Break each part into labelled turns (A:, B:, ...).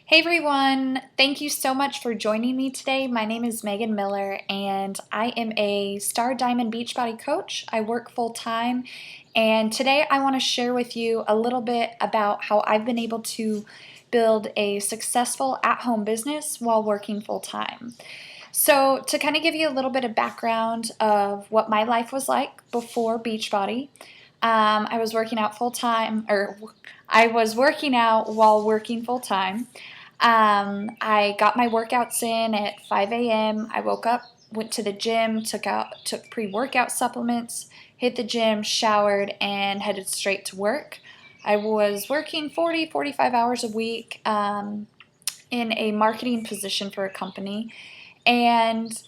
A: Hey everyone, thank you so much for joining me today. My name is Megan Miller and I am a Star Diamond Beachbody coach. I work full time and today I want to share with you a little bit about how I've been able to build a successful at-home business while working full time. So to kind of give you a little bit of background of what my life was like before Beachbody, I was working out full time, or I was working out while working full time. I got my workouts in at 5 a.m. I woke up, went to the gym, took pre-workout supplements, hit the gym, showered, and headed straight to work. I was working 40, 45 hours a week in a marketing position for a company. And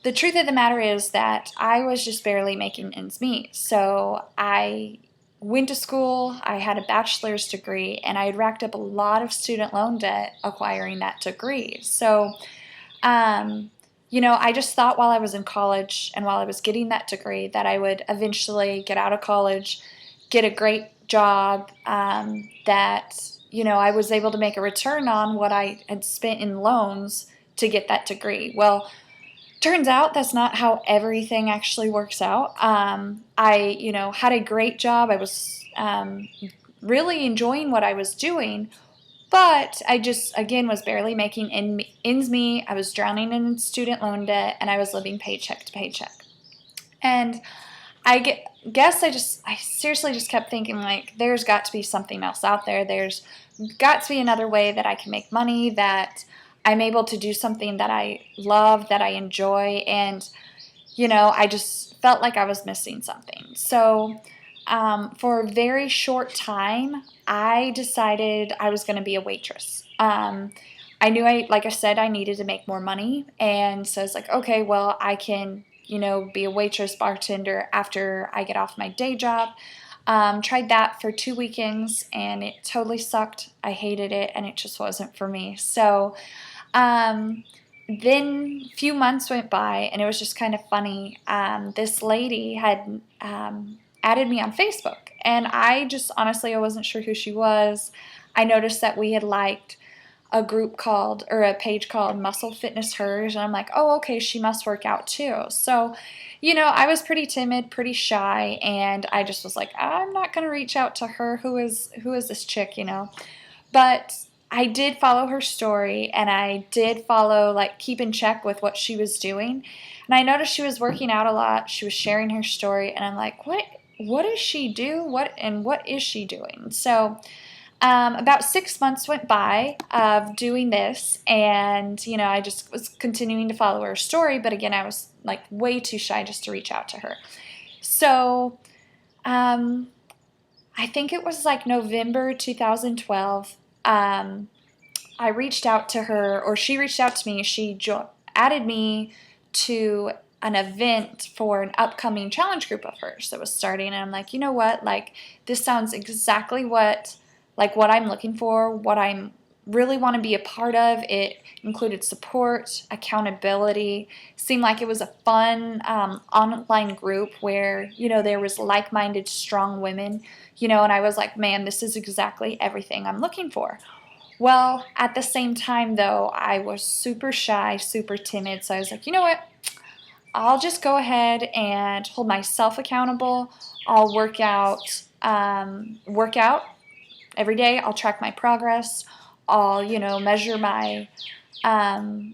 A: the truth of the matter is that I was just barely making ends meet. So I went to school, I had a bachelor's degree, and I had racked up a lot of student loan debt acquiring that degree. So, I just thought while I was in college and while I was getting that degree that I would eventually get out of college, get a great job, I was able to make a return on what I had spent in loans to get that degree. Well, turns out that's not how everything actually works out. I had a great job. I was really enjoying what I was doing, but I just, again, was barely making ends meet. I was drowning in student loan debt, and I was living paycheck to paycheck. And I seriously just kept thinking, like, there's got to be something else out there. There's got to be another way that I can make money, that I'm able to do something that I love, that I enjoy, and, I just felt like I was missing something. So, for a very short time, I decided I was going to be a waitress. I knew like I said, I needed to make more money, and so I was like, okay, well, I can, be a waitress, bartender after I get off my day job. Tried that for 2 weekends, and it totally sucked. I hated it, and it just wasn't for me. So, then a few months went by, and it was just kind of funny. This lady had added me on Facebook, and I wasn't sure who she was. I noticed that we had liked a page called Muscle Fitness Hers, and I'm like, oh, okay, she must work out too. So, I was pretty timid, pretty shy, and I just was like, I'm not going to reach out to her. Who is this chick? But I did follow her story, and I did follow, like, keep in check with what she was doing. And I noticed she was working out a lot. She was sharing her story, and I'm like, what does she do? What is she doing? So, about 6 months went by of doing this, and I just was continuing to follow her story. But again, I was like way too shy just to reach out to her. So, um, I think it was like November 2012. I reached out to her, or she reached out to me. She added me to an event for an upcoming challenge group of hers that was starting, and I'm like, you know what? Like, this sounds exactly what I'm looking for, what I'm really want to be a part of. It included support, accountability. Seemed like it was a fun online group where there was like-minded, strong women. And I was like, man, this is exactly everything I'm looking for. Well, at the same time, though, I was super shy, super timid. So I was like, you know what? I'll just go ahead and hold myself accountable. I'll work out every day. I'll track my progress. I'll, measure my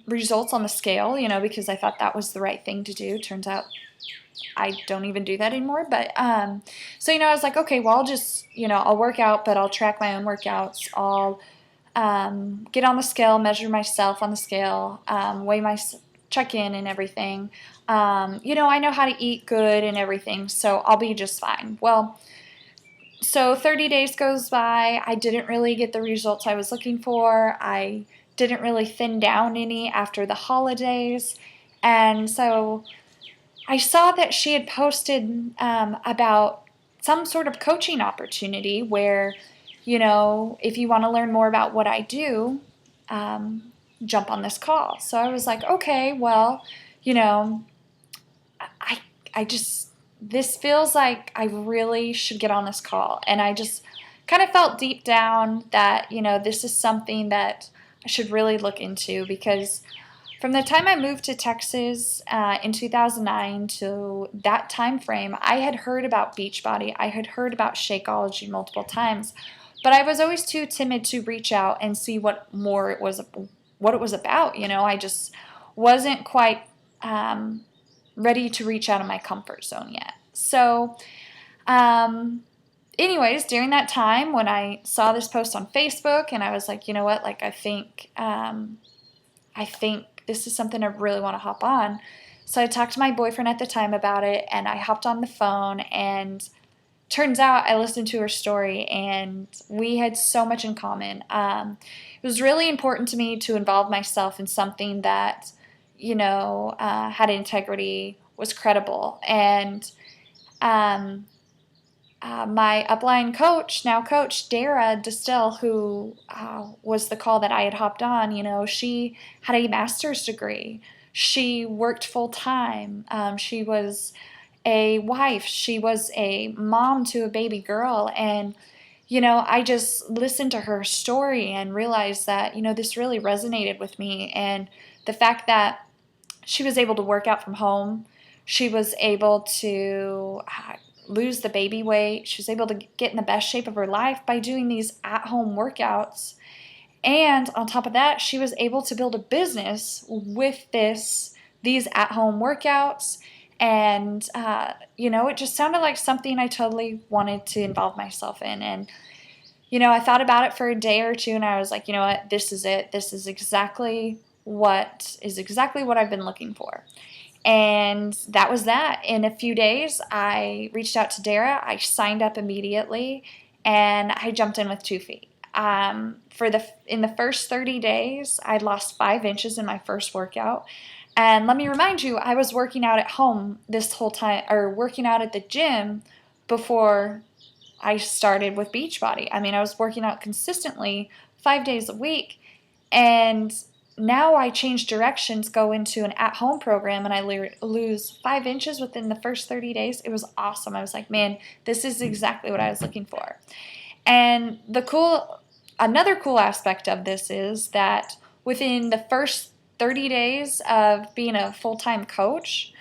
A: results on the scale, because I thought that was the right thing to do. Turns out I don't even do that anymore. But so I was like, okay, well, I'll just I'll work out, but I'll track my own workouts. I'll get on the scale, measure myself on the scale, check in and everything. I know how to eat good and everything, so I'll be just fine. Well, so 30 days goes by. I didn't really get the results I was looking for. I didn't really thin down any after the holidays. And so I saw that she had posted about some sort of coaching opportunity where, if you want to learn more about what I do, jump on this call. So I was like, okay, well, I, I just, this feels like I really should get on this call. And I just kind of felt deep down that, this is something that I should really look into, because from the time I moved to Texas in 2009 to that time frame, I had heard about Beachbody. I had heard about Shakeology multiple times, but I was always too timid to reach out and see what it was about. I just wasn't quite ready to reach out of my comfort zone yet. So, anyways, during that time when I saw this post on Facebook, and I was like, you know what, like I think this is something I really want to hop on. So I talked to my boyfriend at the time about it, and I hopped on the phone, and turns out I listened to her story, and we had so much in common. It was really important to me to involve myself in something that, had integrity, was credible, and my upline coach, now coach, Dara Distill, who was the call that I had hopped on, she had a master's degree. She worked full time. She was a wife. She was a mom to a baby girl. And, I just listened to her story and realized that, this really resonated with me. And the fact that she was able to work out from home, she was able to lose the baby weight. She was able to get in the best shape of her life by doing these at-home workouts. And on top of that, she was able to build a business with these at-home workouts. And, it just sounded like something I totally wanted to involve myself in. And, I thought about it for a day or two, and I was like, you know what, this is it. This is exactly what I've been looking for. And that was that. In a few days, I reached out to Dara. I signed up immediately, and I jumped in with 2 feet. In the first 30 days, I'd lost 5 inches in my first workout. And let me remind you, I was working out at home this whole time, or working out at the gym before I started with Beachbody. I mean, I was working out consistently 5 days a week, and now I change directions, go into an at-home program, and I lose 5 inches within the first 30 days. It was awesome. I was like, man, this is exactly what I was looking for. And another cool aspect of this is that within the first 30 days of being a full-time coach,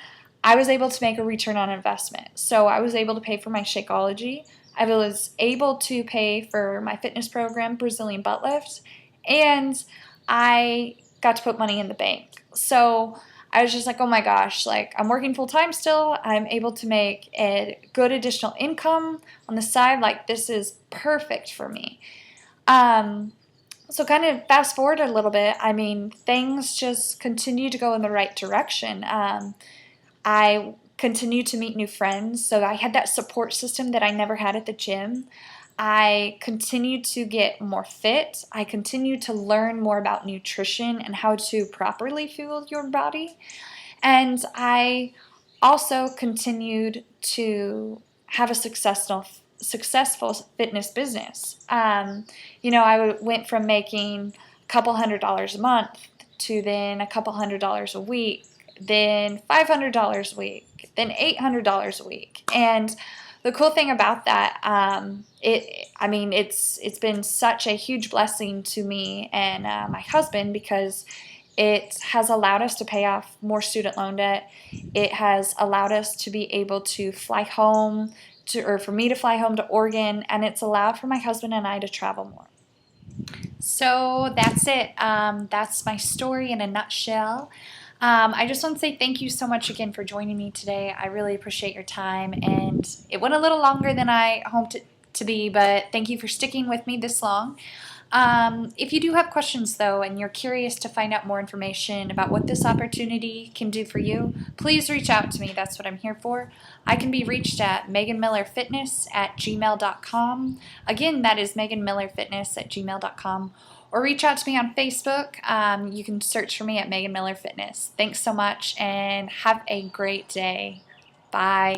A: I was able to make a return on investment. So I was able to pay for my Shakeology. I was able to pay for my fitness program, Brazilian butt lift, and I got to put money in the bank. So I was just like, oh my gosh, like I'm working full time still. I'm able to make a good additional income on the side. Like this is perfect for me. So kind of fast forward a little bit. I mean, things just continue to go in the right direction. I continue to meet new friends. So I had that support system that I never had at the gym. I continued to get more fit. I continued to learn more about nutrition and how to properly fuel your body. And I also continued to have a successful fitness business. I went from making a couple $100s a month to then a couple $100s a week, then $500 a week, then $800 a week. And the cool thing about that, it's been such a huge blessing to me and my husband, because it has allowed us to pay off more student loan debt. It has allowed us to be able to fly home or for me to fly home to Oregon, and it's allowed for my husband and I to travel more. So that's it. That's my story in a nutshell. I just want to say thank you so much again for joining me today. I really appreciate your time, and it went a little longer than I hoped it to be, but thank you for sticking with me this long. If you do have questions, though, and you're curious to find out more information about what this opportunity can do for you, please reach out to me. That's what I'm here for. I can be reached at meganmillerfitness@gmail.com. Again, that is meganmillerfitness@gmail.com. Or reach out to me on Facebook. You can search for me at Megan Miller Fitness. Thanks so much, and have a great day. Bye.